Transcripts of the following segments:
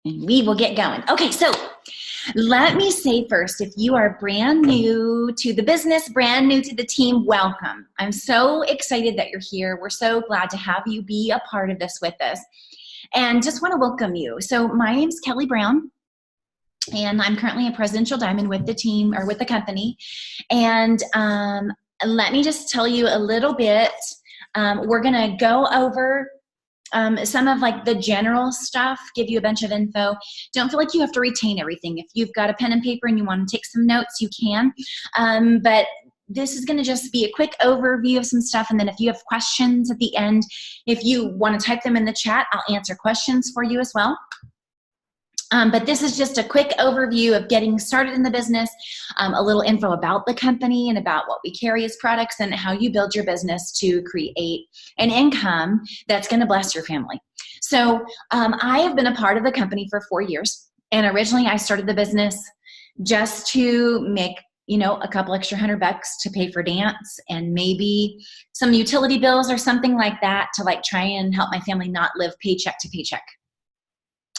and we will get going. Okay, so let me say first, if you are brand new to the business, brand new to the team, welcome. I'm so excited that you're here. We're so glad to have you be a part of this with us. And just want to welcome you. So my name is Kelly Brown, and I'm currently a Presidential Diamond with the team, or with the company. And let me just tell you a little bit. We're going to go over some of like the general stuff, give you a bunch of info. Don't feel like you have to retain everything. If you've got a pen and paper and you want to take some notes, you can. But this is going to just be a quick overview of some stuff. And then if you have questions at the end, if you want to type them in the chat, I'll answer questions for you as well. But this is just a quick overview of getting started in the business, a little info about the company and about what we carry as products and how you build your business to create an income that's going to bless your family. So I have been a part of the company for 4 years. And originally I started the business just to make, you know, a couple extra $100 to pay for dance and maybe some utility bills or something like that to like try and help my family not live paycheck to paycheck.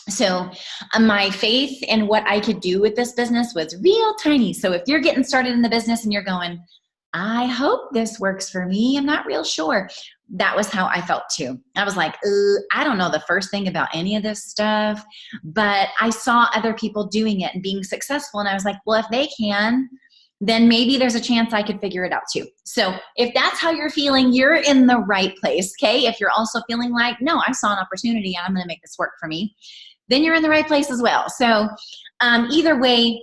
So my faith in what I could do with this business was real tiny. So if you're getting started in the business and you're going, I hope this works for me, I'm not real sure. That was how I felt too. I was like, I don't know the first thing about any of this stuff, but I saw other people doing it and being successful. And I was like, well, if they can, then maybe there's a chance I could figure it out too. So if that's how you're feeling, you're in the right place, okay? If you're also feeling like, no, I saw an opportunity and I'm gonna make this work for me, then you're in the right place as well. So either way,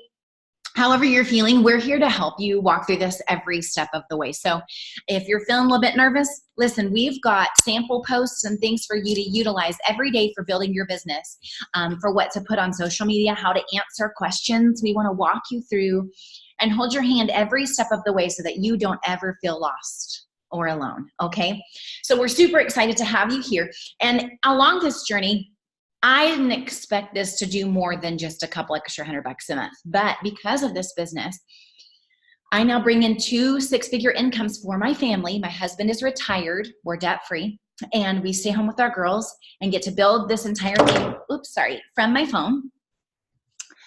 however you're feeling, we're here to help you walk through this every step of the way. So if you're feeling a little bit nervous, listen, we've got sample posts and things for you to utilize every day for building your business, for what to put on social media, how to answer questions. We want to walk you through and hold your hand every step of the way so that you don't ever feel lost or alone, okay? So we're super excited to have you here. And along this journey, I didn't expect this to do more than just a couple extra $100 a month. But because of this business, I now bring in 2 six-figure incomes for my family. My husband is retired, we're debt-free, and we stay home with our girls and get to build this entire thing, from my phone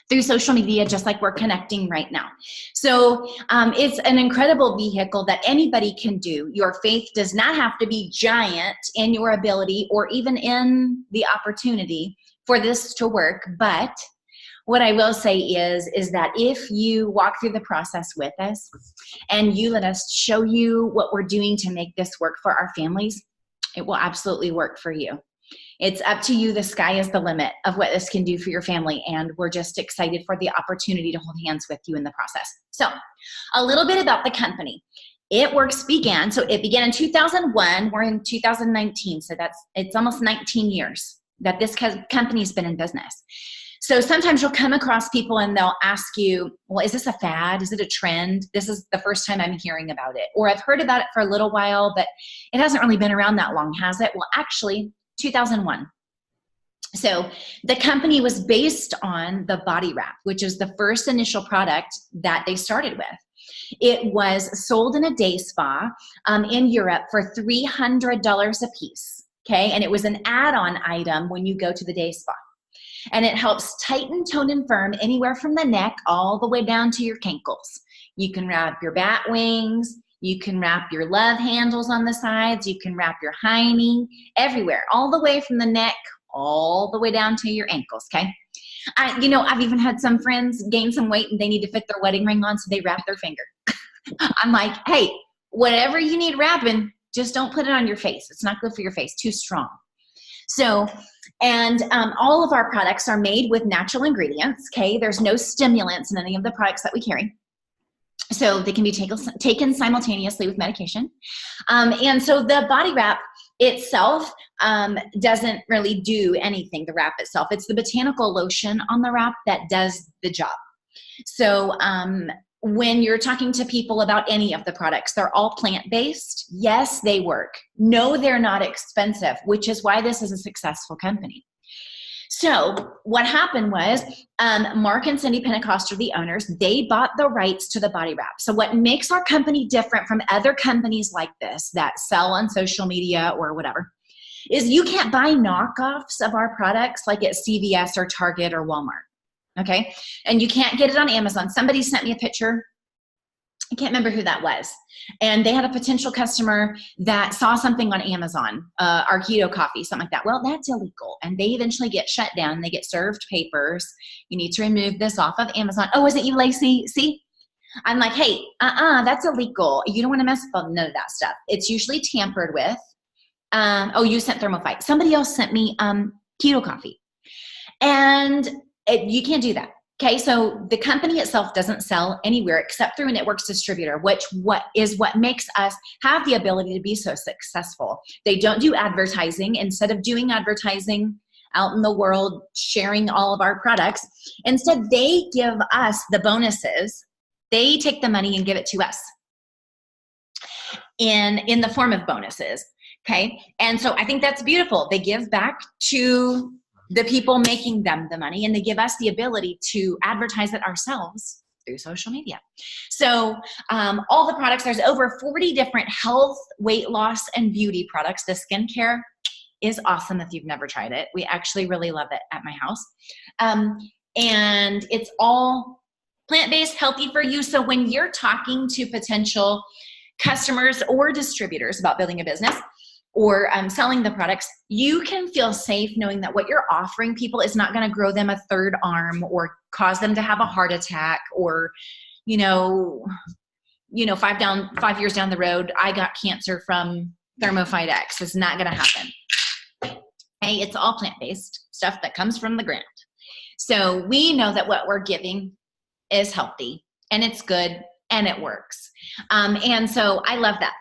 through social media, just like we're connecting right now. So it's an incredible vehicle that anybody can do. Your faith does not have to be giant in your ability or even in the opportunity for this to work. But what I will say is that if you walk through the process with us and you let us show you what we're doing to make this work for our families, it will absolutely work for you. It's up to you. The sky is the limit of what this can do for your family. And we're just excited for the opportunity to hold hands with you in the process. So a little bit about the company. It began in 2001. We're in 2019. So it's almost 19 years that this company's been in business. So sometimes you'll come across people and they'll ask you, well, is this a fad? Is it a trend? This is the first time I'm hearing about it. Or I've heard about it for a little while, but it hasn't really been around that long, has it? Well, actually, 2001. So the company was based on the Body Wrap, which is the first initial product that they started with. It was sold in a day spa in Europe for $300 a piece, okay? And it was an add-on item when you go to the day spa. And it helps tighten, tone, and firm anywhere from the neck all the way down to your cankles. You can wrap your bat wings, you can wrap your love handles on the sides. You can wrap your hiney everywhere, all the way from the neck, all the way down to your ankles, okay? I've even had some friends gain some weight and they need to fit their wedding ring on, so they wrap their finger. I'm like, hey, whatever you need wrapping, just don't put it on your face. It's not good for your face, too strong. So, and all of our products are made with natural ingredients, okay? There's no stimulants in any of the products that we carry. So they can be taken simultaneously with medication. And so the Body Wrap itself doesn't really do anything, the wrap itself. It's the botanical lotion on the wrap that does the job. So when you're talking to people about any of the products, they're all plant-based. Yes, they work. No, they're not expensive, which is why this is a successful company. So what happened was Mark and Cindy Pentecost are the owners. They bought the rights to the Body Wrap. So what makes our company different from other companies like this that sell on social media or whatever is you can't buy knockoffs of our products like at CVS or Target or Walmart. Okay. And you can't get it on Amazon. Somebody sent me a picture. I can't remember who that was. And they had a potential customer that saw something on Amazon, our keto coffee, something like that. Well, that's illegal. And they eventually get shut down. They get served papers. You need to remove this off of Amazon. Oh, is it you, Lacey? See? I'm like, hey, that's illegal. You don't want to mess with none of that stuff. It's usually tampered with. Oh, you sent Thermophyte. Somebody else sent me keto coffee. And you can't do that. Okay, so the company itself doesn't sell anywhere except through a networks distributor, what makes us have the ability to be so successful. They don't do advertising. Instead of doing advertising out in the world, sharing all of our products, instead they give us the bonuses. They take the money and give it to us in the form of bonuses. Okay, and so I think that's beautiful. They give back to the people making them the money, and they give us the ability to advertise it ourselves through social media. So all the products, there's over 40 different health, weight loss, and beauty products. The skincare is awesome if you've never tried it. We actually really love it at my house. And it's all plant-based, healthy for you. So when you're talking to potential customers or distributors about building a business, or selling the products, you can feel safe knowing that what you're offering people is not going to grow them a third arm or cause them to have a heart attack, or, 5 years down the road, I got cancer from Thermophyte X. It's not going to happen. Hey, it's all plant-based stuff that comes from the ground. So we know that what we're giving is healthy and it's good and it works. And so I love that.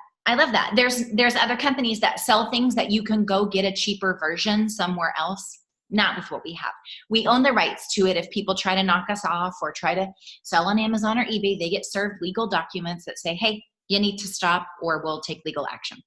There's other companies that sell things that you can go get a cheaper version somewhere else. Not with what we have. We own the rights to it. If people try to knock us off or try to sell on Amazon or eBay, they get served legal documents that say, hey, you need to stop or we'll take legal action.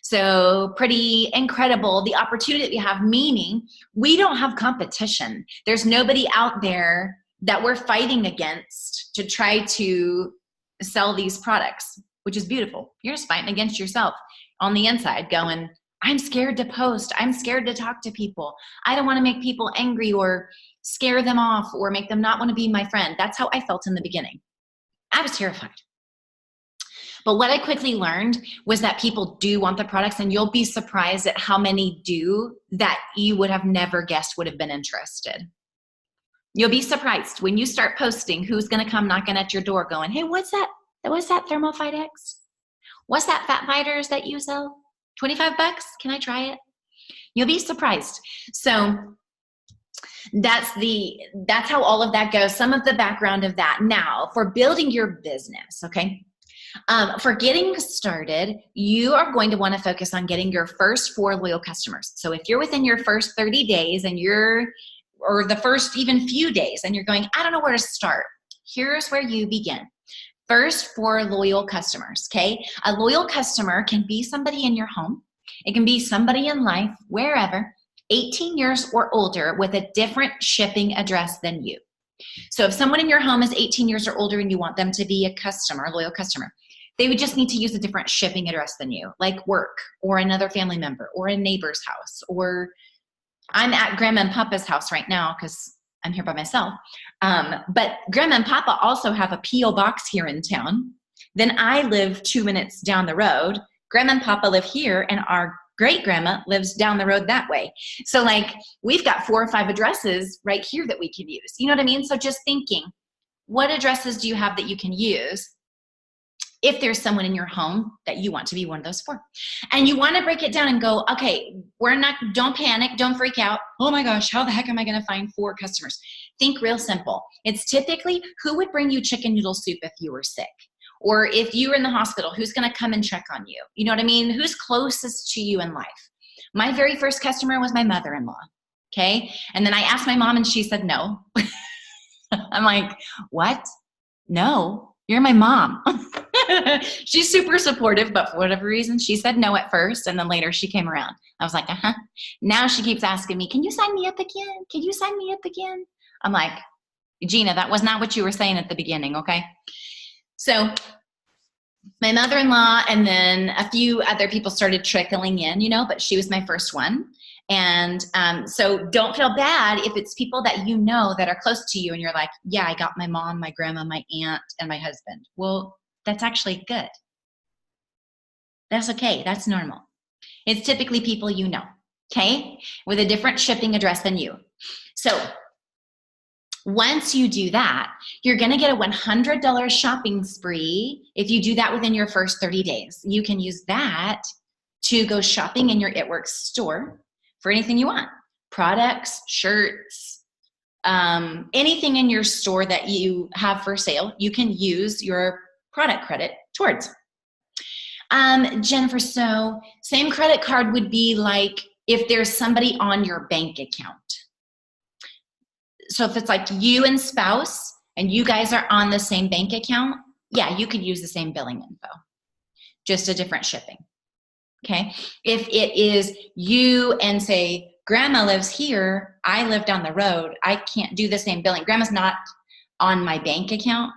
So pretty incredible, the opportunity that we have, meaning we don't have competition. There's nobody out there that we're fighting against to try to sell these products, which is beautiful. You're just fighting against yourself on the inside going, I'm scared to post. I'm scared to talk to people. I don't want to make people angry or scare them off or make them not want to be my friend. That's how I felt in the beginning. I was terrified. But what I quickly learned was that people do want the products, and you'll be surprised at how many do that you would have never guessed would have been interested. You'll be surprised when you start posting who's going to come knocking at your door going, hey, what's that? What's that Thermophyte X? What's that Fat Fighters that you sell? $25? Can I try it? You'll be surprised. So that's how all of that goes. Some of the background of that. Now, for building your business, okay? For getting started, you are going to want to focus on getting your first 4 loyal customers. So if you're within your first 30 days or the first even few days, and you're going, I don't know where to start, here's where you begin. First 4 loyal customers, okay? A loyal customer can be somebody in your home. It can be somebody in life, wherever, 18 years or older with a different shipping address than you. So if someone in your home is 18 years or older and you want them to be a customer, a loyal customer, they would just need to use a different shipping address than you, like work or another family member or a neighbor's house, or I'm at Grandma and Papa's house right now because I'm here by myself. But Grandma and Papa also have a P.O. box here in town. Then I live 2 minutes down the road. Grandma and Papa live here, and our great grandma lives down the road that way. So like we've got 4 or 5 addresses right here that we can use. You know what I mean? So just thinking, what addresses do you have that you can use if there's someone in your home that you want to be one of those 4? And you want to break it down and go, okay, don't panic, don't freak out. Oh my gosh, how the heck am I going to find 4 customers? Think real simple. It's typically who would bring you chicken noodle soup if you were sick? Or if you were in the hospital, who's going to come and check on you? You know what I mean? Who's closest to you in life? My very first customer was my mother-in-law. Okay. And then I asked my mom and she said no. I'm like, what? No, you're my mom. She's super supportive, but for whatever reason, she said no at first. And then later she came around. I was like, Now she keeps asking me, can you sign me up again? Can you sign me up again? I'm like, Gina, that was not what you were saying at the beginning. Okay. So my mother-in-law, and then a few other people started trickling in, you know, but she was my first one. And so don't feel bad if it's people that you know that are close to you and you're like, yeah, I got my mom, my grandma, my aunt, and my husband. Well, that's actually good. That's okay. That's normal. It's typically people you know, okay, with a different shipping address than you. So once you do that, you're going to get a $100 shopping spree if you do that within your first 30 days. You can use that to go shopping in your It Works store for anything you want. Products, shirts, anything in your store that you have for sale, you can use your product credit towards. Jennifer, so same credit card would be like if there's somebody on your bank account. So if it's like you and spouse and you guys are on the same bank account, yeah, you could use the same billing info, just a different shipping. Okay. If it is you and say, grandma lives here, I live down the road, I can't do the same billing. Grandma's not on my bank account,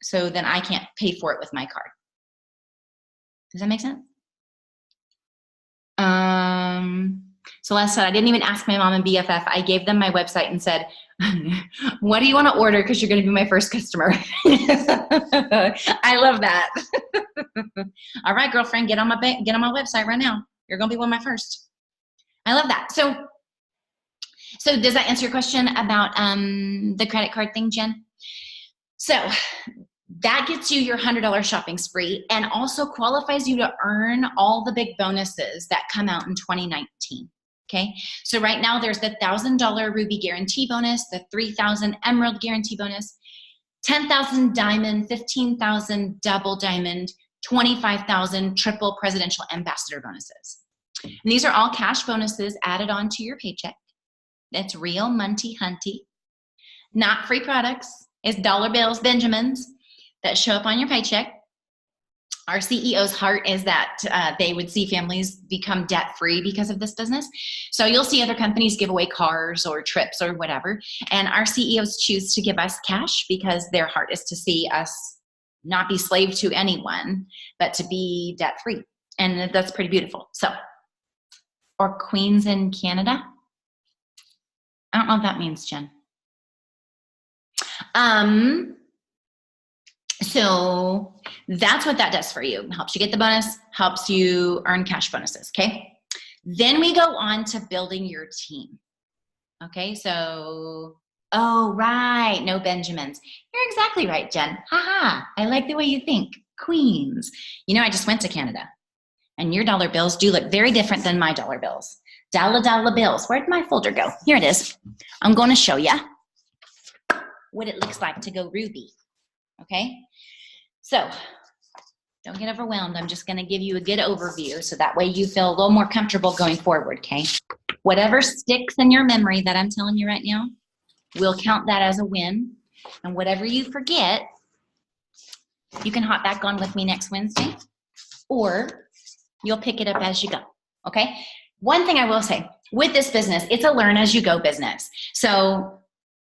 so then I can't pay for it with my card. Does that make sense? Celeste said, I didn't even ask my mom and BFF. I gave them my website and said, what do you want to order? Because you're going to be my first customer. I love that. All right, girlfriend, get on my website right now. You're going to be one of my first. I love that. So does that answer your question about the credit card thing, Jen? So that gets you your $100 shopping spree and also qualifies you to earn all the big bonuses that come out in 2019. Okay, so right now there's the $1,000 Ruby Guarantee bonus, the $3,000 Emerald Guarantee bonus, $10,000 Diamond, $15,000 Double Diamond, $25,000 Triple Presidential Ambassador bonuses. And these are all cash bonuses added on to your paycheck. That's real Munty Hunty, not free products. It's dollar bills, Benjamins, that show up on your paycheck. Our CEO's heart is that they would see families become debt-free because of this business. So you'll see other companies give away cars or trips or whatever, and our CEOs choose to give us cash because their heart is to see us not be slave to anyone, but to be debt-free. And that's pretty beautiful. So, or Queens in Canada. I don't know what that means, Jen. So that's what that does for you. Helps you get the bonus, helps you earn cash bonuses, okay? Then we go on to building your team. Okay, so, oh, right, no Benjamins. You're exactly right, Jen. Haha, I like the way you think. Queens. You know, I just went to Canada, and your dollar bills do look very different than my dollar bills. Dollar bills. Where'd my folder go? Here it is. I'm going to show you what it looks like to go Ruby. Okay, so don't get overwhelmed. I'm just going to give you a good overview so that way you feel a little more comfortable going forward, okay? Whatever sticks in your memory that I'm telling you right now, we'll count that as a win. And whatever you forget, you can hop back on with me next Wednesday, or you'll pick it up as you go, okay? One thing I will say, with this business, it's a learn as you go business. So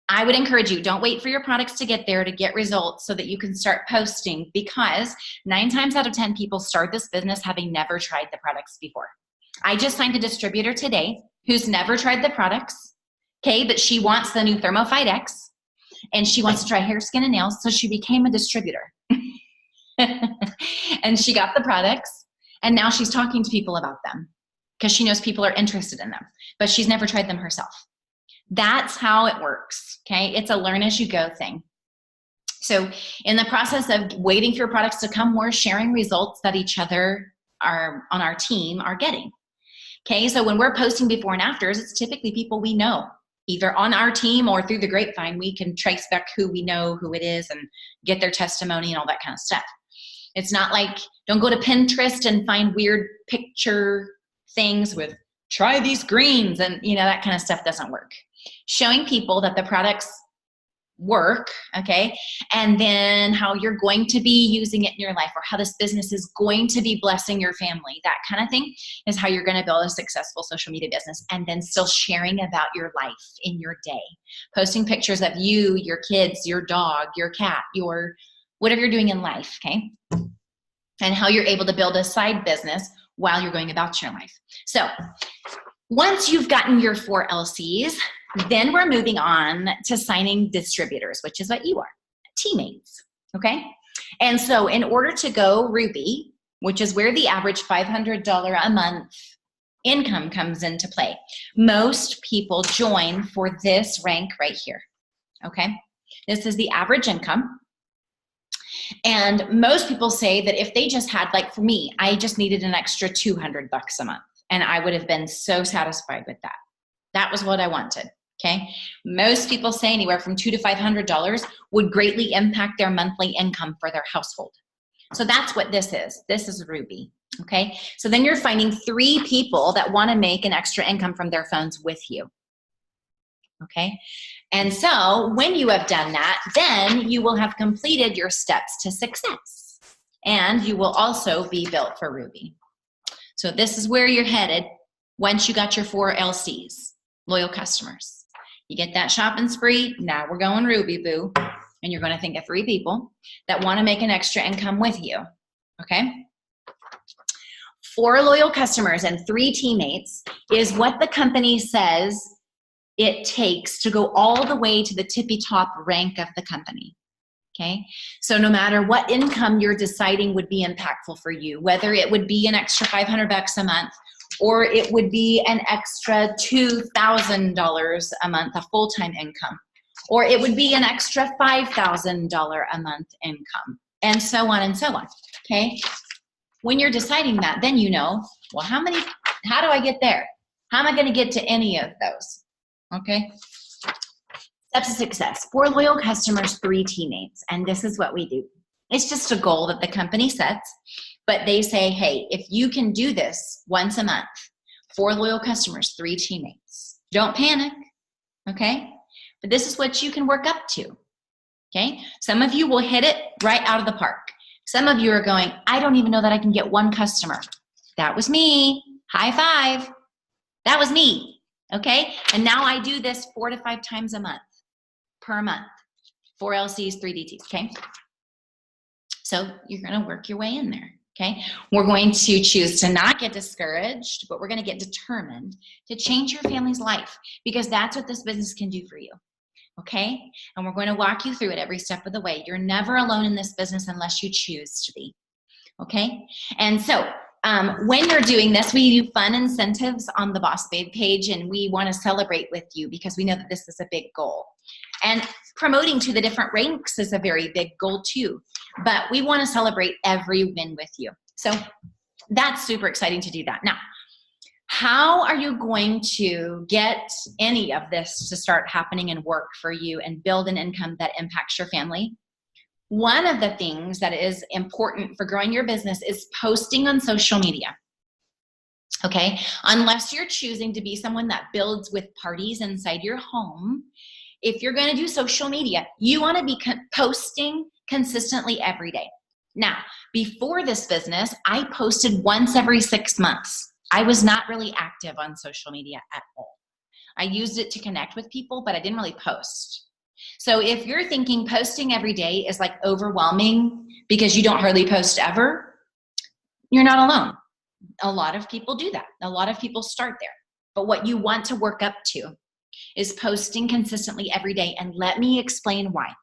I would encourage you, don't wait for your products to get there to get results so that you can start posting, because 9 times out of 10 people start this business having never tried the products before. I just signed a distributor today who's never tried the products, okay, but she wants the new ThermoFight X and she wants to try hair, skin, and nails, so she became a distributor. And she got the products and now she's talking to people about them because she knows people are interested in them, but she's never tried them herself. That's how it works, okay? It's a learn as you go thing. So in the process of waiting for your products to come, we're sharing results that each other are on our team are getting, okay? So when we're posting before and afters, it's typically people we know, either on our team or through the grapevine. We can trace back who we know, who it is, and get their testimony and all that kind of stuff. It's not like, don't go to Pinterest and find weird picture things with try these greens and, you know, that kind of stuff doesn't work. Showing people that the products work, okay, and then how you're going to be using it in your life, or how this business is going to be blessing your family, that kind of thing is how you're going to build a successful social media business. And then still sharing about your life in your day, posting pictures of you, your kids, your dog, your cat, your whatever you're doing in life, okay? and how you're able to build a side business while you're going about your life. So once you've gotten your 4 LCs, then we're moving on to signing distributors, which is what you are, teammates, okay? And so in order to go Ruby, which is where the average $500 a month income comes into play, most people join for this rank right here, okay? This is the average income. And most people say that if they just had, like for me, I just needed an extra $200 a month, and I would have been so satisfied with that. That was what I wanted, okay? Most people say anywhere from $200 to $500 would greatly impact their monthly income for their household. So that's what this is. This is Ruby, okay? So then you're finding 3 people that want to make an extra income from their phones with you, okay? And so when you have done that, then you will have completed your steps to success, and you will also be built for Ruby. So this is where you're headed once you got your 4 LCs, loyal customers. You get that shopping spree, now we're going Ruby, boo. And you're going to think of 3 people that want to make an extra income with you, okay? 4 loyal customers and 3 teammates is what the company says it takes to go all the way to the tippy top rank of the company, okay? So no matter what income you're deciding would be impactful for you, whether it would be an extra $500 a month, or it would be an extra $2,000 a month, a full-time income, or it would be an extra $5,000 a month income, and so on and so on, okay? When you're deciding that, then you know, well, how do I get there? How am I going to get to any of those? Okay. Steps to success. 4 loyal customers, 3 teammates. And this is what we do. It's just a goal that the company sets, but they say, hey, if you can do this once a month, 4 loyal customers, 3 teammates. Don't panic. Okay. But this is what you can work up to. Okay. Some of you will hit it right out of the park. Some of you are going, I don't even know that I can get 1 customer. That was me. High five. That was me. Okay, and now I do this 4 to 5 times a month, per month, 4 LCs, 3 DTs, okay? So you're gonna work your way in there, okay? We're going to choose to not get discouraged, but we're gonna get determined to change your family's life, because that's what this business can do for you, okay? And we're going to walk you through it every step of the way. You're never alone in this business unless you choose to be, okay? And so, when you're doing this, we do fun incentives on the Boss Babe page, and we want to celebrate with you because we know that this is a big goal. And promoting to the different ranks is a very big goal too, but we want to celebrate every win with you. So that's super exciting to do that. Now, how are you going to get any of this to start happening and work for you and build an income that impacts your family? One of the things that is important for growing your business is posting on social media, okay? Unless you're choosing to be someone that builds with parties inside your home, if you're gonna do social media, you wanna be posting consistently every day. Now, before this business, I posted once every 6 months. I was not really active on social media at all. I used it to connect with people, but I didn't really post. So if you're thinking posting every day is like overwhelming because you don't hardly post ever, you're not alone. A lot of people do that. A lot of people start there. But what you want to work up to is posting consistently every day. And let me explain why.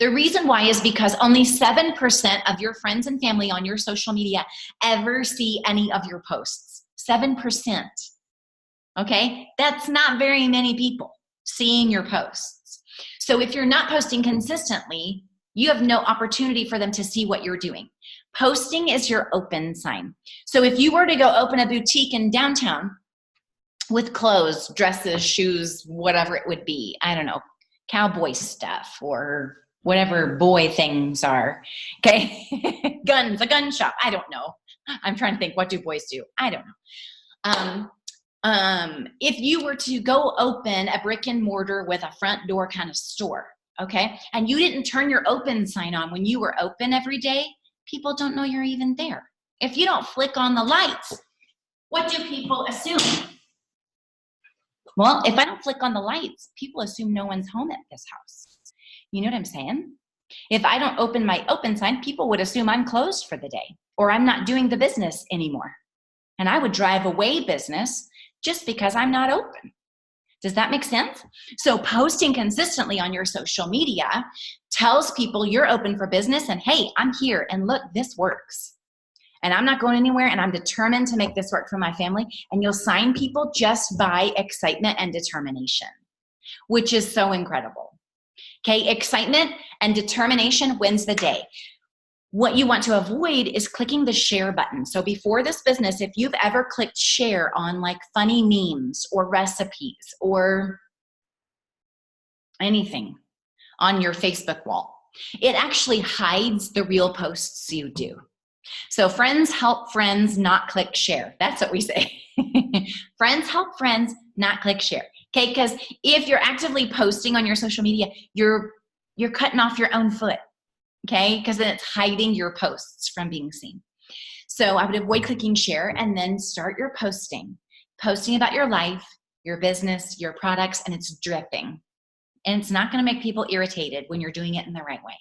The reason why is because only 7% of your friends and family on your social media ever see any of your posts. 7%. Okay? That's not very many people seeing your posts. So if you're not posting consistently, you have no opportunity for them to see what you're doing. Posting is your open sign. So if you were to go open a boutique in downtown with clothes, dresses, shoes, whatever it would be, I don't know, cowboy stuff or whatever boy things are, okay? Guns, a gun shop, I don't know. I'm trying to think, what do boys do? I don't know. If you were to go open a brick and mortar with a front door kind of store, okay, and you didn't turn your open sign on when you were open every day, people don't know you're even there. If you don't flick on the lights, what do people assume? Well, if I don't flick on the lights, people assume no one's home at this house. You know what I'm saying? If I don't open my open sign, people would assume I'm closed for the day or I'm not doing the business anymore. And I would drive away business just because I'm not open. Does that make sense? So posting consistently on your social media tells people you're open for business and hey, I'm here and look, this works. And I'm not going anywhere and I'm determined to make this work for my family. And you'll sign people just by excitement and determination, which is so incredible. Okay, excitement and determination wins the day. What you want to avoid is clicking the share button. So before this business, if you've ever clicked share on like funny memes or recipes or anything on your Facebook wall, it actually hides the real posts you do. So friends help friends not click share. That's what we say. Friends help friends not click share. Okay, because if you're actively posting on your social media, you're cutting off your own foot. Okay, because then it's hiding your posts from being seen. So I would avoid clicking share and then start your posting about your life, your business, your products, and it's dripping. And it's not going to make people irritated when you're doing it in the right way.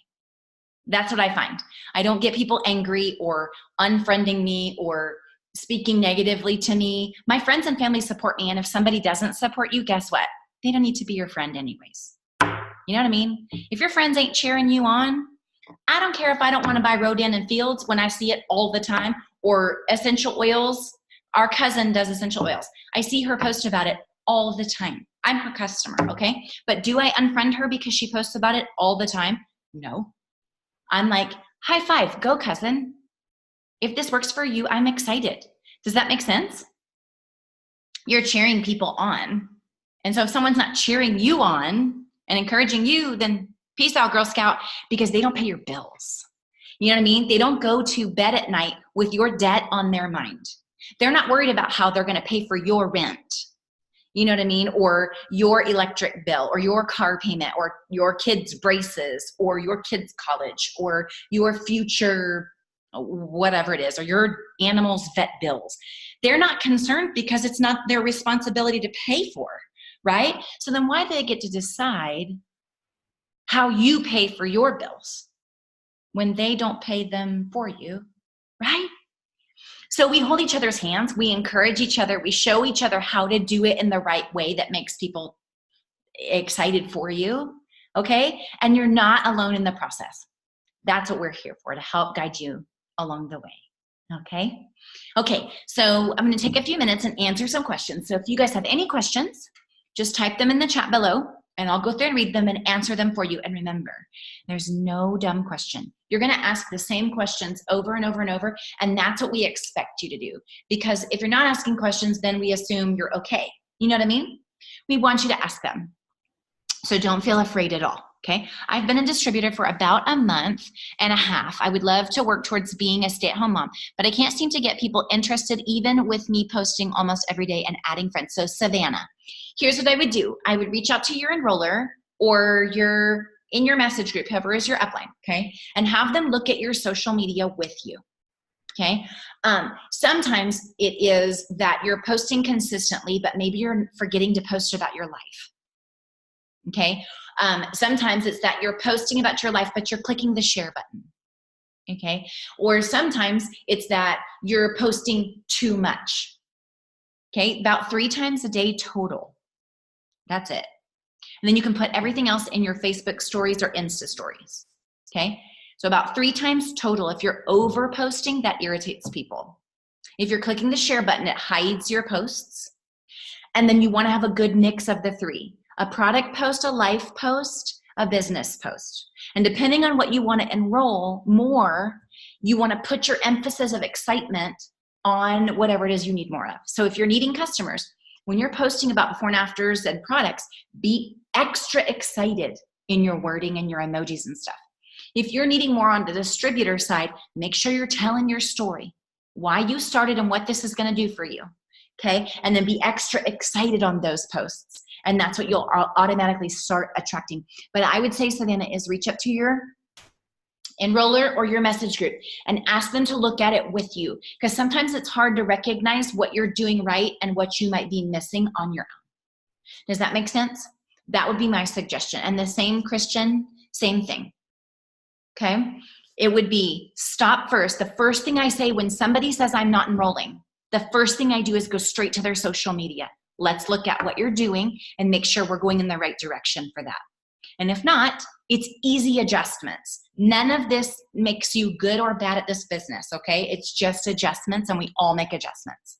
That's what I find. I don't get people angry or unfriending me or speaking negatively to me. My friends and family support me, and if somebody doesn't support you, guess what? They don't need to be your friend anyways. You know what I mean? If your friends ain't cheering you on, I don't care if I don't want to buy Rodan and Fields when I see it all the time, or essential oils. Our cousin does essential oils. I see her post about it all the time. I'm her customer, okay? But do I unfriend her because she posts about it all the time? No. I'm like, high five, go cousin. If this works for you, I'm excited. Does that make sense? You're cheering people on. And so if someone's not cheering you on and encouraging you, then peace out, Girl Scout, because they don't pay your bills. You know what I mean? They don't go to bed at night with your debt on their mind. They're not worried about how they're going to pay for your rent. You know what I mean? Or your electric bill, or your car payment, or your kids' braces, or your kids' college, or your future, whatever it is, or your animal's vet bills. They're not concerned because it's not their responsibility to pay for, right? So then why do they get to decide how you pay for your bills when they don't pay them for you, right? So we hold each other's hands, we encourage each other, we show each other how to do it in the right way that makes people excited for you, okay? And you're not alone in the process. That's what we're here for, to help guide you along the way, okay? Okay, so I'm gonna take a few minutes and answer some questions. So if you guys have any questions, just type them in the chat below, and I'll go through and read them and answer them for you. And remember, there's no dumb question. You're gonna ask the same questions over and over and over, and that's what we expect you to do. Because if you're not asking questions, then we assume you're okay. You know what I mean? We want you to ask them. So don't feel afraid at all, okay? I've been a distributor for about a month and a half. I would love to work towards being a stay-at-home mom, but I can't seem to get people interested even with me posting almost every day and adding friends. So Savannah, here's what I would do. I would reach out to your enroller or in your message group, whoever is your upline, okay? And have them look at your social media with you, okay? Sometimes it is that you're posting consistently, but maybe you're forgetting to post about your life, okay? Sometimes it's that you're posting about your life, but you're clicking the share button, okay? Or sometimes it's that you're posting too much, okay? About 3 times a day total. That's it. And then you can put everything else in your Facebook stories or Insta stories, okay? So about 3 times total. If you're over posting, that irritates people. If you're clicking the share button, it hides your posts. And then you wanna have a good mix of the 3. A product post, a life post, a business post. And depending on what you wanna enroll more, you wanna put your emphasis of excitement on whatever it is you need more of. So if you're needing customers, when you're posting about before and afters and products, be extra excited in your wording and your emojis and stuff. If you're needing more on the distributor side, make sure you're telling your story, why you started and what this is gonna do for you, okay? And then be extra excited on those posts. And that's what you'll automatically start attracting. But I would say, Savannah, is reach up to your enroller or your message group and ask them to look at it with you, because sometimes it's hard to recognize what you're doing right and what you might be missing on your own. Does that make sense? That would be my suggestion. And the same Christian, same thing. Okay. It would be stop first. The first thing I say when somebody says I'm not enrolling, the first thing I do is go straight to their social media. Let's look at what you're doing and make sure we're going in the right direction for that. And if not, it's easy adjustments. None of this makes you good or bad at this business, okay? It's just adjustments, and we all make adjustments.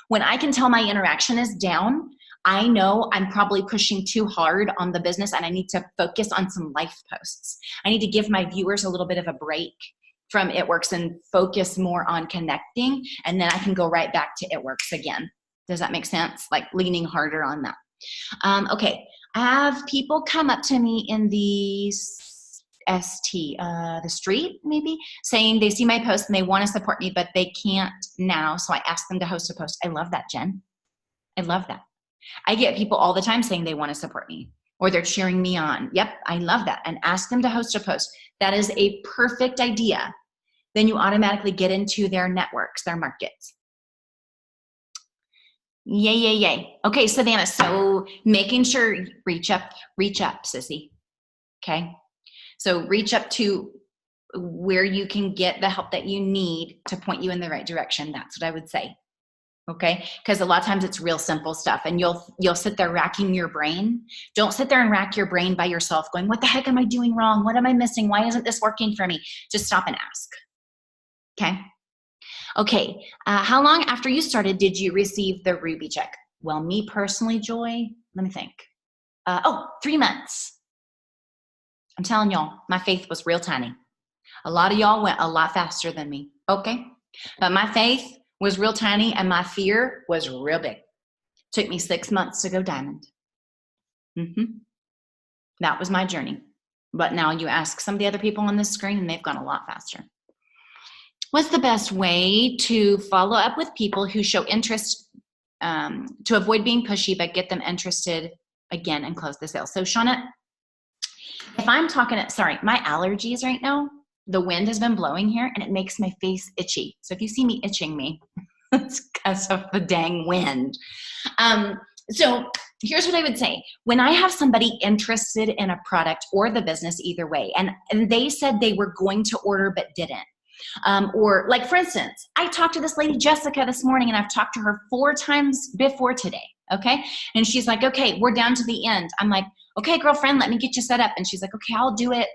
When I can tell my interaction is down, I know I'm probably pushing too hard on the business and I need to focus on some life posts. I need to give my viewers a little bit of a break from It Works and focus more on connecting, and then I can go right back to It Works again. Does that make sense? Like leaning harder on that. Okay, I have people come up to me in the the street maybe, saying they see my post and they want to support me, but they can't now, so I ask them to host a post. I love that, Jen. I love that. I get people all the time saying they want to support me or they're cheering me on. Yep, I love that. And ask them to host a post. That is a perfect idea. Then you automatically get into their networks, their markets. Yay, yay, yay. Okay, Savannah, so making sure, reach up, sissy. Okay, so reach up to where you can get the help that you need to point you in the right direction. That's what I would say. Okay, because a lot of times it's real simple stuff, and you'll sit there racking your brain. Don't sit there and rack your brain by yourself going, what the heck am I doing wrong? What am I missing? Why isn't this working for me? Just stop and ask. Okay. Okay, how long after you started did you receive the Ruby check? Well, me personally, Joy, let me think. 3 months. I'm telling y'all, my faith was real tiny. A lot of y'all went a lot faster than me, okay? But my faith was real tiny and my fear was real big. Took me 6 months to go diamond. That was my journey. But now you ask some of the other people on this screen and they've gone a lot faster. What's the best way to follow up with people who show interest, to avoid being pushy, but get them interested again and close the sale? So Shauna, if I'm talking, sorry, my allergies right now, the wind has been blowing here and it makes my face itchy. So if you see me itching me, it's because of the dang wind. So here's what I would say. When I have somebody interested in a product or the business either way, and they said they were going to order but didn't, or like, for instance, I talked to this lady, Jessica, this morning, and I've talked to her 4 times before today, okay? And she's like, okay, we're down to the end. I'm like, okay, girlfriend, let me get you set up. And she's like, okay, I'll do it.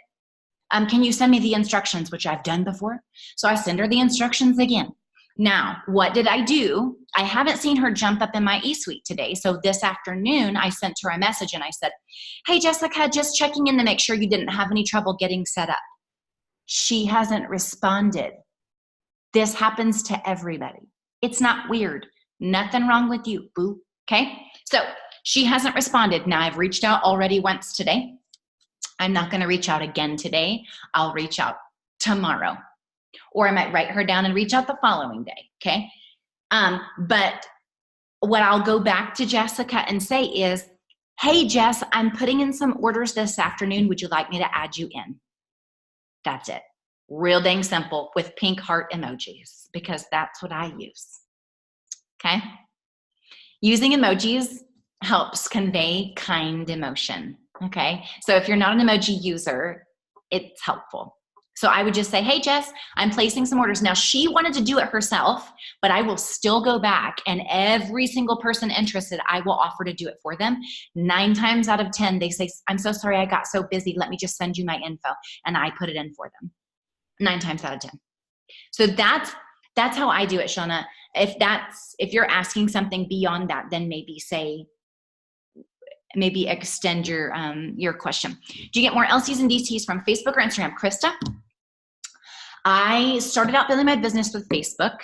Can you send me the instructions, which I've done before? So I send her the instructions again. Now, what did I do? I haven't seen her jump up in my eSuite today. So this afternoon, I sent her a message and I said, hey, Jessica, just checking in to make sure you didn't have any trouble getting set up. She hasn't responded. This happens to everybody. It's not weird. Nothing wrong with you, boo. Okay? So she hasn't responded. Now I've reached out already once today. I'm not going to reach out again today. I'll reach out tomorrow. Or I might write her down and reach out the following day. Okay? But what I'll go back to Jessica and say is, hey, Jess, I'm putting in some orders this afternoon. Would you like me to add you in? That's it. Real dang simple with pink heart emojis, because that's what I use. Okay? Using emojis helps convey kind emotion. Okay? So if you're not an emoji user, it's helpful. So I would just say, hey, Jess, I'm placing some orders. Now, she wanted to do it herself, but I will still go back, and every single person interested, I will offer to do it for them. 9 times out of 10, they say, I'm so sorry, I got so busy. Let me just send you my info. And I put it in for them. 9 times out of 10. So that's how I do it, Shauna. If you're asking something beyond that, then maybe extend your question. Do you get more LCs and DCs from Facebook or Instagram? Krista? I started out building my business with Facebook.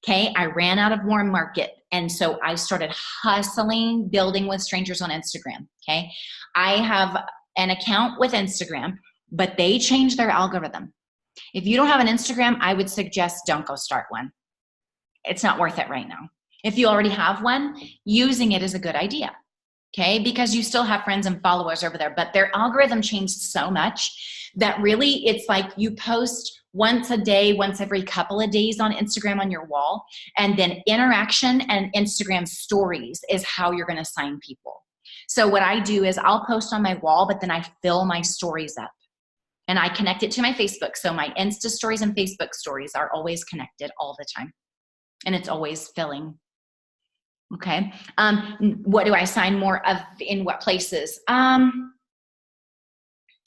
Okay, I ran out of warm market, and so I started hustling, building with strangers on Instagram. Okay, I have an account with Instagram, but they changed their algorithm. If you don't have an Instagram, I would suggest don't go start one. It's not worth it right now. If you already have one, using it is a good idea. Okay, because you still have friends and followers over there, but their algorithm changed so much that really it's like you post once a day, once every couple of days on Instagram on your wall, and then interaction and Instagram stories is how you're going to sign people. So what I do is I'll post on my wall, but then I fill my stories up. And I connect it to my Facebook. So my Insta stories and Facebook stories are always connected all the time. And it's always filling. Okay. What do I assign more of in what places?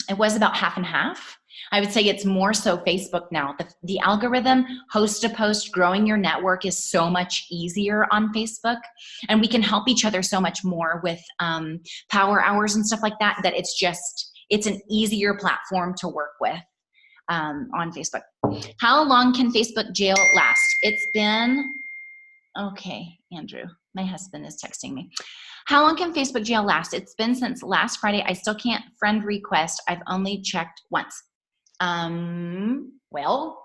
It was about half and half. I would say it's more so Facebook now. The algorithm, host to post, growing your network is so much easier on Facebook. And we can help each other so much more with power hours and stuff like that, that it's an easier platform to work with on Facebook. How long can Facebook jail last? It's been, okay, Andrew, my husband is texting me. How long can Facebook jail last? It's been since last Friday. I still can't friend request. I've only checked once. Well,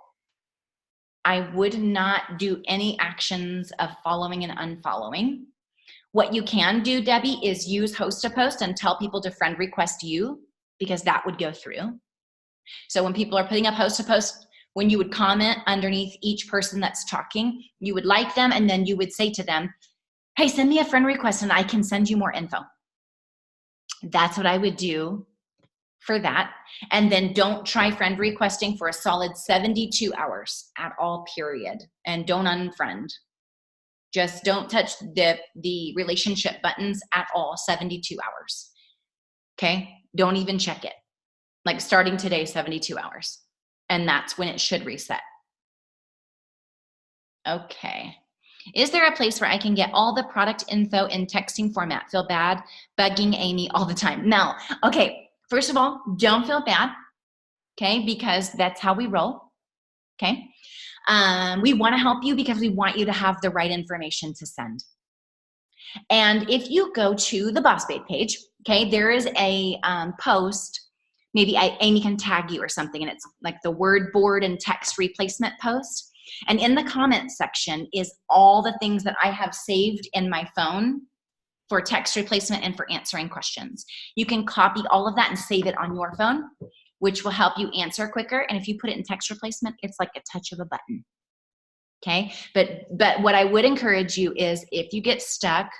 I would not do any actions of following and unfollowing. What you can do, Debbie, is use host to post and tell people to friend request you, because that would go through. So when people are putting up host to post, when you would comment underneath each person that's talking, you would like them, and then you would say to them, hey, send me a friend request and I can send you more info. That's what I would do for that. And then don't try friend requesting for a solid 72 hours at all, period. And don't unfriend. Just don't touch the relationship buttons at all, 72 hours. Okay? Don't even check it. Like starting today, 72 hours. And that's when it should reset. Okay. Is there a place where I can get all the product info in texting format? Feel bad bugging Amy all the time. No. Okay. First of all, don't feel bad. Okay. Because that's how we roll. Okay. We want to help you because we want you to have the right information to send. And if you go to the Boss Babe page, okay, there is a post. Maybe Amy can tag you or something, and it's like the word board and text replacement post. And in the comment section is all the things that I have saved in my phone for text replacement and for answering questions. You can copy all of that and save it on your phone, which will help you answer quicker. And if you put it in text replacement, it's like a touch of a button. Okay, but what I would encourage you is, if you get stuck,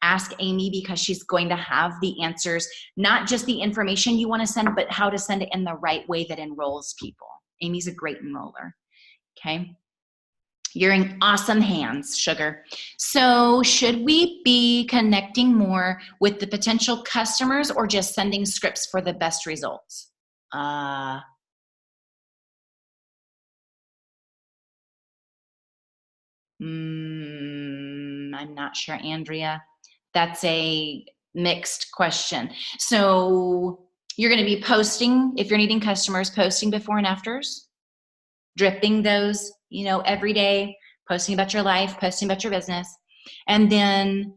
ask Amy, because she's going to have the answers, not just the information you want to send, but how to send it in the right way that enrolls people. Amy's a great enroller. Okay. You're in awesome hands, sugar. So should we be connecting more with the potential customers or just sending scripts for the best results? I'm not sure, Andrea. That's a mixed question. So you're going to be posting, if you're needing customers, posting before and afters, dripping those, every day, posting about your life, posting about your business, and then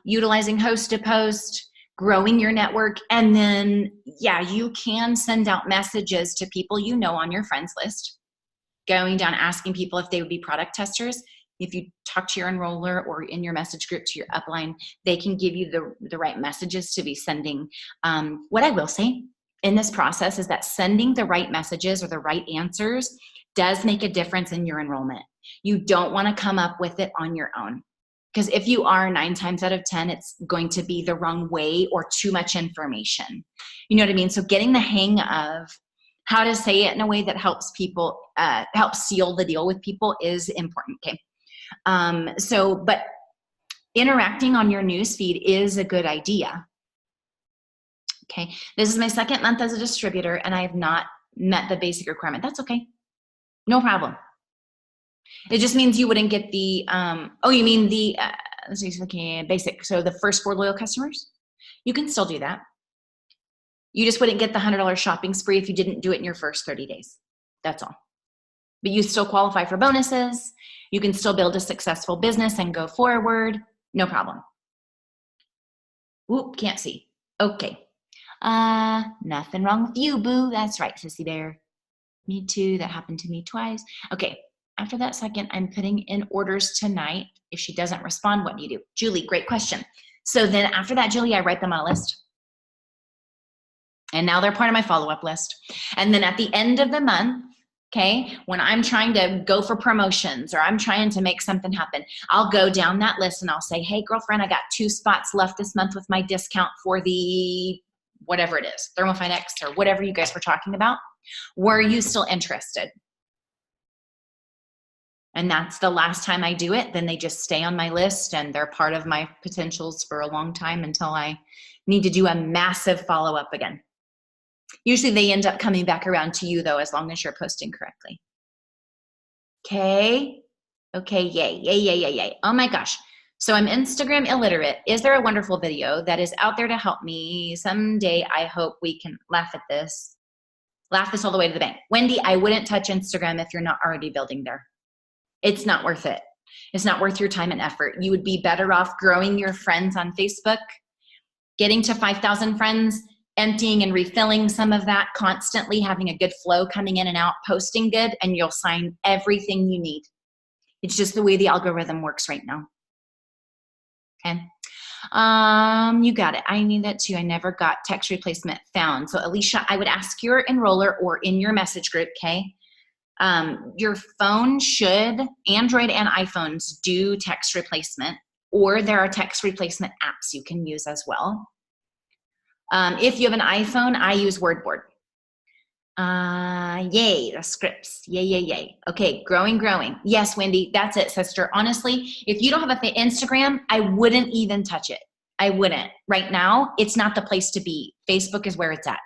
utilizing host to post, growing your network. And then, yeah, you can send out messages to people on your friends list, going down, asking people if they would be product testers. If you talk to your enroller or in your message group to your upline, they can give you the right messages to be sending. What I will say in this process is that sending the right messages or the right answers does make a difference in your enrollment. You don't want to come up with it on your own, because if you are, 9 times out of 10, it's going to be the wrong way or too much information. You know what I mean? So getting the hang of how to say it in a way that helps people, helps seal the deal with people is important. Okay. But interacting on your newsfeed is a good idea. Okay. This is my 2nd month as a distributor and I have not met the basic requirement. That's okay. No problem. It just means you wouldn't get the, you mean the, let's see, okay, basic. So the first 4 loyal customers, you can still do that. You just wouldn't get the $100 shopping spree if you didn't do it in your first 30 days. That's all. But you still qualify for bonuses. You can still build a successful business and go forward. No problem. Oop, can't see. Okay. Nothing wrong with you, boo. That's right, Sissy Bear. Me too. That happened to me twice. Okay. After that second, I'm putting in orders tonight. If she doesn't respond, what do you do? Julie, great question. So then after that, Julie, I write them on a list. And now they're part of my follow-up list. And then at the end of the month, okay, when I'm trying to go for promotions or I'm trying to make something happen, I'll go down that list and I'll say, hey, girlfriend, I got 2 spots left this month with my discount for the whatever it is, Thermofine X or whatever you guys were talking about, were you still interested? And that's the last time I do it. Then they just stay on my list and they're part of my potentials for a long time until I need to do a massive follow-up again. Usually they end up coming back around to you though, as long as you're posting correctly. Okay. Okay. Yay. Yay, yay, yay, yay. Oh my gosh. So I'm Instagram illiterate. Is there a wonderful video that is out there to help me? Someday I hope we can laugh this all the way to the bank. Wendy, I wouldn't touch Instagram if you're not already building there. It's not worth it. It's not worth your time and effort. You would be better off growing your friends on Facebook, getting to 5,000 friends, emptying and refilling some of that, constantly having a good flow coming in and out, posting good, and you'll sign everything you need. It's just the way the algorithm works right now. Okay. You got it. I need that too. I never got text replacement found. So Alicia, I would ask your enroller or in your message group, okay? Your phone should, Android and iPhones do text replacement, or there are text replacement apps you can use as well. If you have an iPhone, I use WordBoard. Yay, the scripts. Yay, yay, yay. Okay, growing. Yes, Wendy, that's it, sister. Honestly, if you don't have an Instagram, I wouldn't even touch it. I wouldn't. Right now, it's not the place to be. Facebook is where it's at.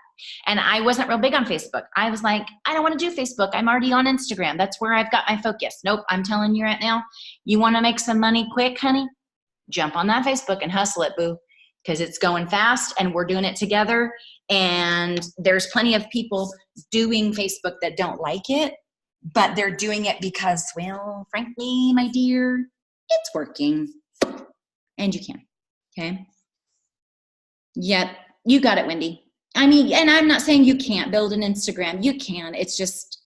And I wasn't real big on Facebook. I was like, I don't want to do Facebook. I'm already on Instagram. That's where I've got my focus. Nope, I'm telling you right now, you want to make some money quick, honey? Jump on that Facebook and hustle it, boo. Because it's going fast and we're doing it together. And there's plenty of people doing Facebook that don't like it, but they're doing it because, well, frankly, my dear, it's working. And you can, okay? Yep, you got it, Wendy. I mean, and I'm not saying you can't build an Instagram. You can. It's just,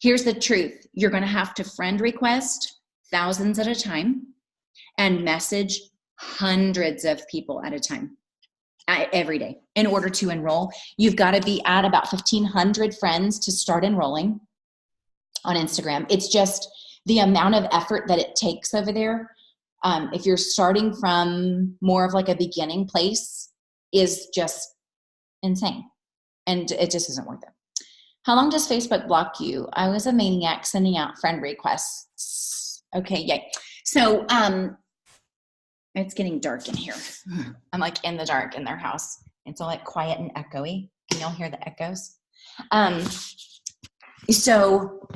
here's the truth. You're going to have to friend request thousands at a time and message hundreds of people at a time every day in order to enroll. You've got to be at about 1,500 friends to start enrolling on Instagram. It's just the amount of effort that it takes over there. If you're starting from more of like a beginning place is just insane. And it just isn't worth it. How long does Facebook block you? I was a maniac sending out friend requests. Okay, yay. So it's getting dark in here. I'm like in the dark in their house. It's all like quiet and echoey. Can y'all hear the echoes? So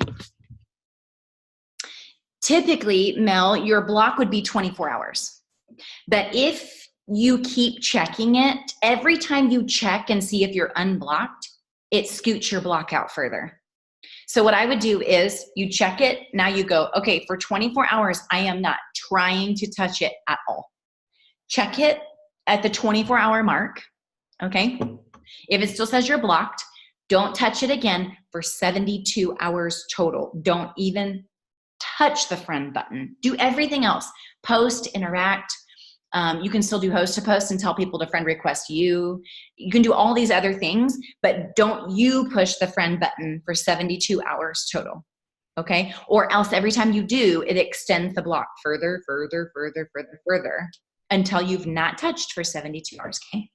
typically, Mel, your block would be 24 hours. But if you keep checking it, every time you check and see if you're unblocked, it scoots your block out further. So what I would do is you check it. Now you go, okay, for 24 hours, I am not trying to touch it at all. Check it at the 24-hour mark, okay? If it still says you're blocked, don't touch it again for 72 hours total. Don't even touch the friend button. Do everything else. Post, interact. You can still do host to post and tell people to friend request you. You can do all these other things, but don't you push the friend button for 72 hours total, okay? Or else every time you do, it extends the block further until you've not touched for 72 hours, okay?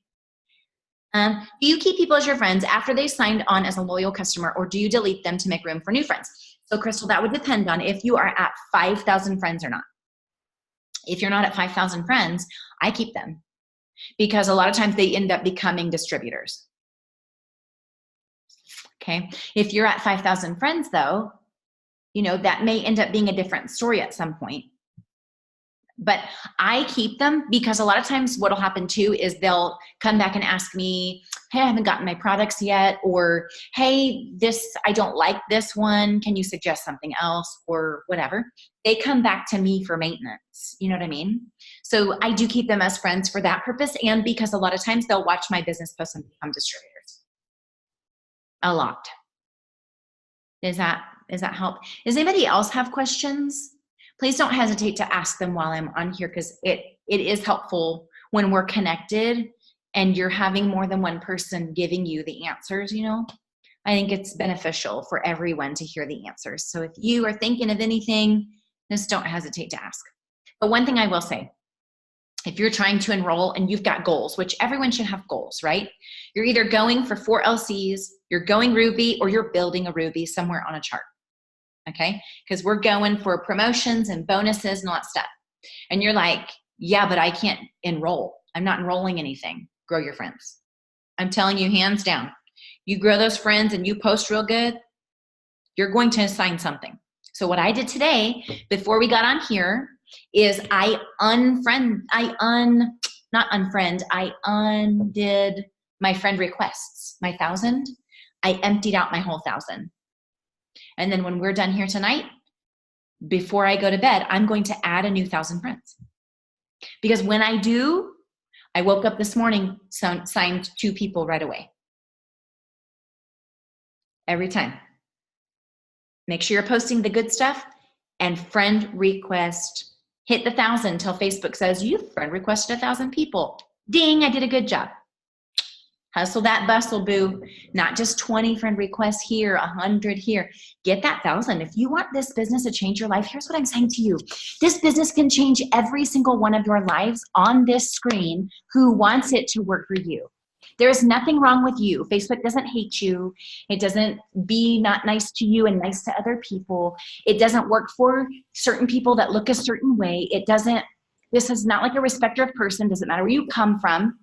Do you keep people as your friends after they signed on as a loyal customer, or do you delete them to make room for new friends? So Crystal, that would depend on if you are at 5,000 friends or not. If you're not at 5,000 friends, I keep them because a lot of times they end up becoming distributors. Okay. If you're at 5,000 friends though, you know, that may end up being a different story at some point. But I keep them because a lot of times what will happen too is they'll come back and ask me, hey, I haven't gotten my products yet, or hey, I don't like this one. Can you suggest something else or whatever? They come back to me for maintenance. You know what I mean? So I do keep them as friends for that purpose, and because a lot of times they'll watch my business posts and become distributors. A lot. Does that help? Does anybody else have questions? Please don't hesitate to ask them while I'm on here, because it is helpful when we're connected and you're having more than one person giving you the answers, you know. I think it's beneficial for everyone to hear the answers. So if you are thinking of anything, just don't hesitate to ask. But one thing I will say, if you're trying to enroll and you've got goals, which everyone should have goals, right? You're either going for 4 LCs, you're going Ruby, or you're building a Ruby somewhere on a chart, okay? Because we're going for promotions and bonuses and all that stuff. And you're like, yeah, but I can't enroll. I'm not enrolling anything. Grow your friends. I'm telling you, hands down, you grow those friends and you post real good, you're going to assign something. So what I did today, before we got on here, is I undid my friend requests, my 1,000. I emptied out my whole 1,000. And then when we're done here tonight, before I go to bed, I'm going to add a new 1,000 friends. Because when I do, I woke up this morning, signed 2 people right away. Every time. Make sure you're posting the good stuff and friend request. Hit the 1,000 until Facebook says, you friend requested 1,000 people. Ding, I did a good job. Hustle that bustle, boo. Not just 20 friend requests here, 100 here. Get that 1,000. If you want this business to change your life, here's what I'm saying to you. This business can change every single one of your lives on this screen who wants it to work for you. There's nothing wrong with you. Facebook doesn't hate you. It doesn't be not nice to you and nice to other people. It doesn't work for certain people that look a certain way. It doesn't, this is not like a respecter of person. Doesn't matter where you come from.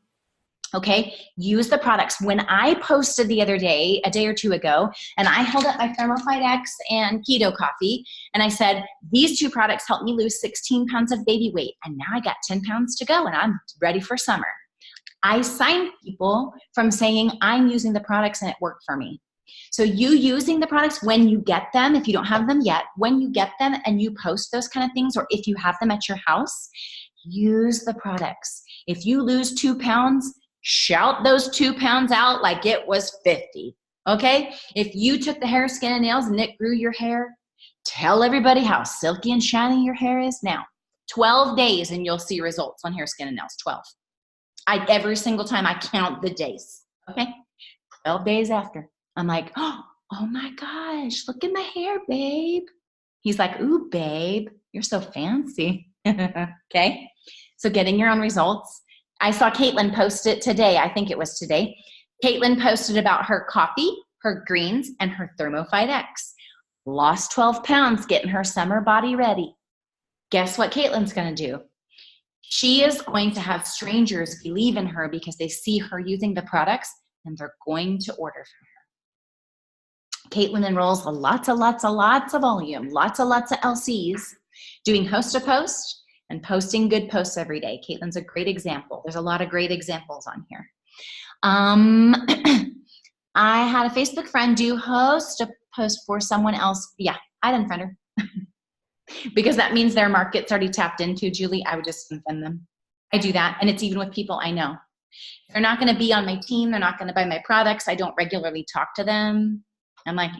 Okay, use the products. When I posted the other day, a day or 2 ago, and I held up my Thermofite X and Keto Coffee, and I said, these 2 products helped me lose 16 pounds of baby weight, and now I got 10 pounds to go, and I'm ready for summer. I signed people from saying, I'm using the products and it worked for me. So you using the products when you get them, if you don't have them yet, when you get them and you post those kind of things, or if you have them at your house, use the products. If you lose 2 pounds, shout those 2 pounds out like it was 50, okay? If you took the hair, skin, and nails and it grew your hair, tell everybody how silky and shiny your hair is now. 12 days and you'll see results on hair, skin, and nails, 12. Every single time I count the days, okay? 12 days after, I'm like, oh my gosh, look at my hair, babe. He's like, ooh, babe, you're so fancy, okay? So getting your own results. I saw Caitlin post it today. I think it was today. Caitlin posted about her coffee, her greens, and her Thermofite X. Lost 12 pounds getting her summer body ready. Guess what Caitlin's gonna do? She is going to have strangers believe in her because they see her using the products and they're going to order from her. Caitlin enrolls lots of volume, lots of LCs, doing host to post and posting good posts every day. Caitlin's a great example. There's a lot of great examples on here. I had a Facebook friend do host a post for someone else. Yeah, I didn't friend her. Because that means their market's already tapped into, Julie. I would just unfriend them. I do that, and it's even with people I know. If they're not going to be on my team, they're not going to buy my products, I don't regularly talk to them. I'm like,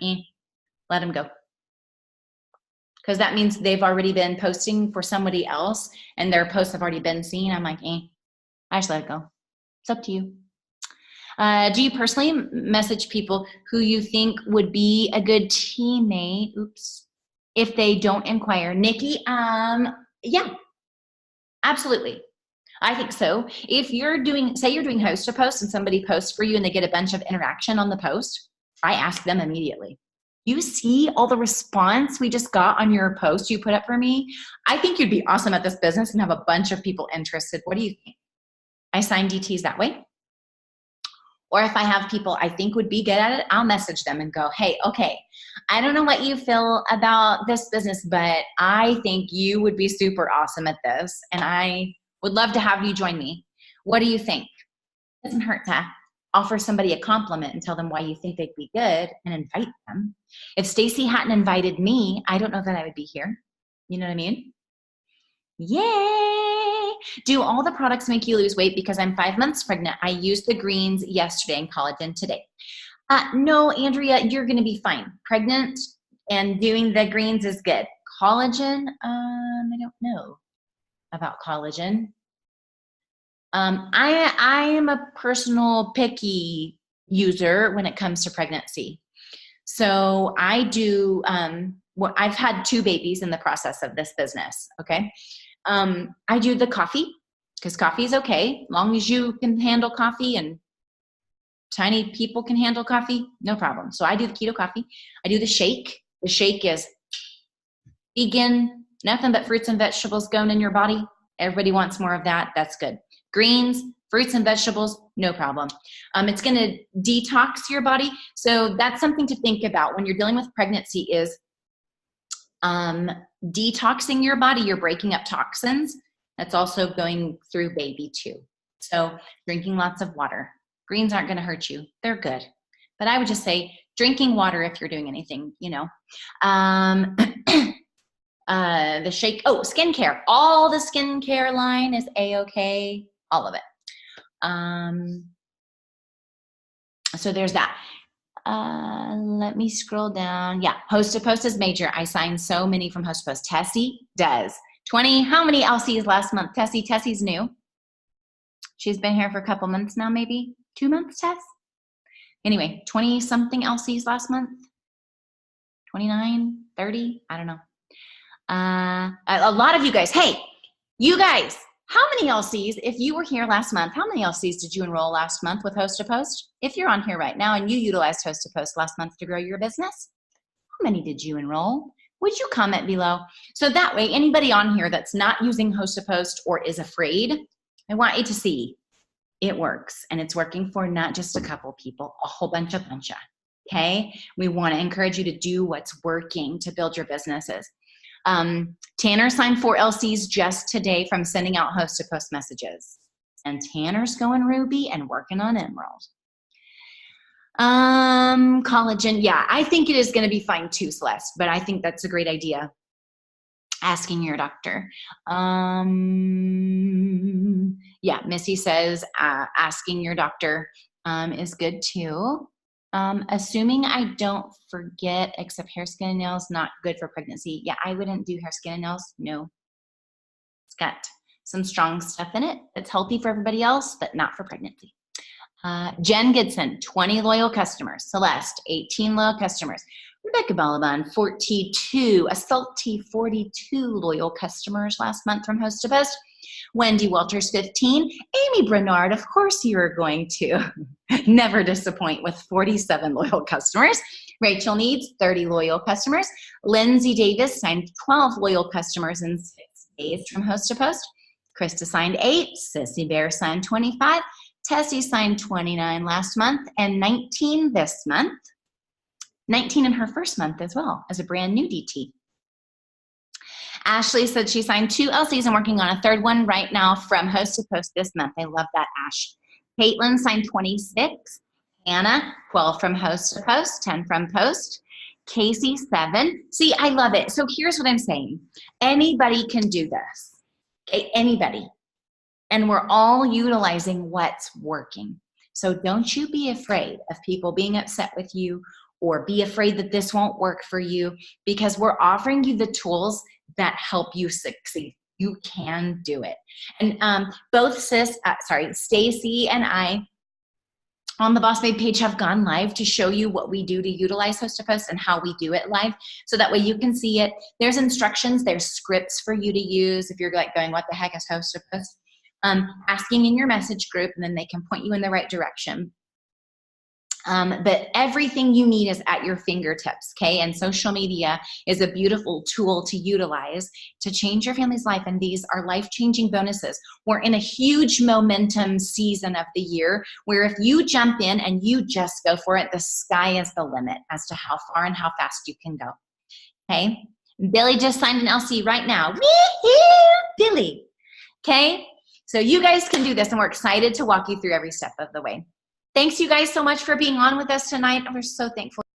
let them go. Because that means they've already been posting for somebody else, and their posts have already been seen. I'm like, I just let it go. It's up to you. Do you personally message people who you think would be a good teammate? Oops. If they don't inquire. Nikki, yeah, absolutely. I think so. If you're doing, say you're doing host to post and somebody posts for you and they get a bunch of interaction on the post, I ask them immediately. You see all the response we just got on your post you put up for me? I think you'd be awesome at this business and have a bunch of people interested. What do you think? I sign DTs that way. Or if I have people I think would be good at it, I'll message them and go, hey, okay, I don't know what you feel about this business, but I think you would be super awesome at this, and I would love to have you join me. What do you think? It doesn't hurt to offer somebody a compliment and tell them why you think they'd be good and invite them. If Stacy hadn't invited me, I don't know that I would be here. You know what I mean? Yay! Do all the products make you lose weight? Because I'm 5 months pregnant. I used the greens yesterday and collagen today. No, Andrea, you're going to be fine. Pregnant and doing the greens is good. Collagen, I don't know about collagen. I am a personal picky user when it comes to pregnancy. So I do, I've had 2 babies in the process of this business, okay? I do the coffee because coffee is okay. As long as you can handle coffee and tiny people can handle coffee, no problem. So I do the keto coffee. I do the shake. The shake is vegan, nothing but fruits and vegetables going in your body. Everybody wants more of that. That's good. Greens, fruits and vegetables, no problem. It's going to detox your body. So that's something to think about when you're dealing with pregnancy is detoxing your body. You're breaking up toxins. That's also going through baby too. So drinking lots of water. Greens aren't going to hurt you. They're good. But I would just say drinking water if you're doing anything, you know. The shake, skincare. All the skincare line is A-okay. All of it. So there's that. Let me scroll down. Yeah, Host to Post is major. I signed so many from Host to Post. Tessie does. 20, how many LCs last month? Tessie's new. She's been here for a couple months now, maybe 2 months, Tess? Anyway, 20 something LCs last month. 29, 30, I don't know. A lot of you guys, hey, you guys, how many LCs, if you were here last month, how many LCs did you enroll last month with Host to Post? If you're on here right now and you utilized Host to Post last month to grow your business, how many did you enroll? Would you comment below? So that way, anybody on here that's not using Host to Post or is afraid, I want you to see it works, and it's working for not just a couple people, a whole bunch of, okay? We want to encourage you to do what's working to build your businesses. Tanner signed 4 LCs just today from sending out Host to Post messages. And Tanner's going Ruby and working on Emerald. Collagen, yeah, I think it is going to be fine too, Celeste, but I think that's a great idea. Asking your doctor. Yeah, Missy says asking your doctor is good too. Assuming I don't forget, except hair, skin, and nails, not good for pregnancy. Yeah, I wouldn't do hair, skin, and nails. No. It's got some strong stuff in it that's healthy for everybody else, but not for pregnancy. Jen Gibson, 20 loyal customers. Celeste, 18 loyal customers. Rebecca Balaban, 42, a salty 42 loyal customers last month from Host to Post. Wendy Walters, 15. Amy Bernard, of course you are going to never disappoint with 47 loyal customers. Rachel Needs, 30 loyal customers. Lindsay Davis signed 12 loyal customers in 6 days from Host to Post. Krista signed 8. Sissy Bear signed 25. Tessie signed 29 last month and 19 this month. 19 in her first month as well as a brand new DT. Ashley said she signed 2 LCs and working on a 3rd one right now from Host to Post this month. I love that, Ash. Caitlin signed 26. Anna, 12 from Host to Post, 10 from Post. Casey, 7. See, I love it. So here's what I'm saying. Anybody can do this. Okay, anybody. And we're all utilizing what's working. So don't you be afraid of people being upset with you or be afraid that this won't work for you, because we're offering you the tools that help you succeed. You can do it. And both Stacy and I on the Boss Babe page have gone live to show you what we do to utilize Host to Post and how we do it live. So that way you can see it. There's instructions, there's scripts for you to use if you're like going, what the heck is Host to Post? Asking in your message group, and then they can point you in the right direction. But everything you need is at your fingertips, okay? And social media is a beautiful tool to utilize to change your family's life, and these are life-changing bonuses. We're in a huge momentum season of the year where if you jump in and you just go for it, the sky is the limit as to how far and how fast you can go, okay? Billy just signed an LC right now. Wee-hoo, Billy, okay? So you guys can do this, and we're excited to walk you through every step of the way. Thanks you guys so much for being on with us tonight. We're so thankful.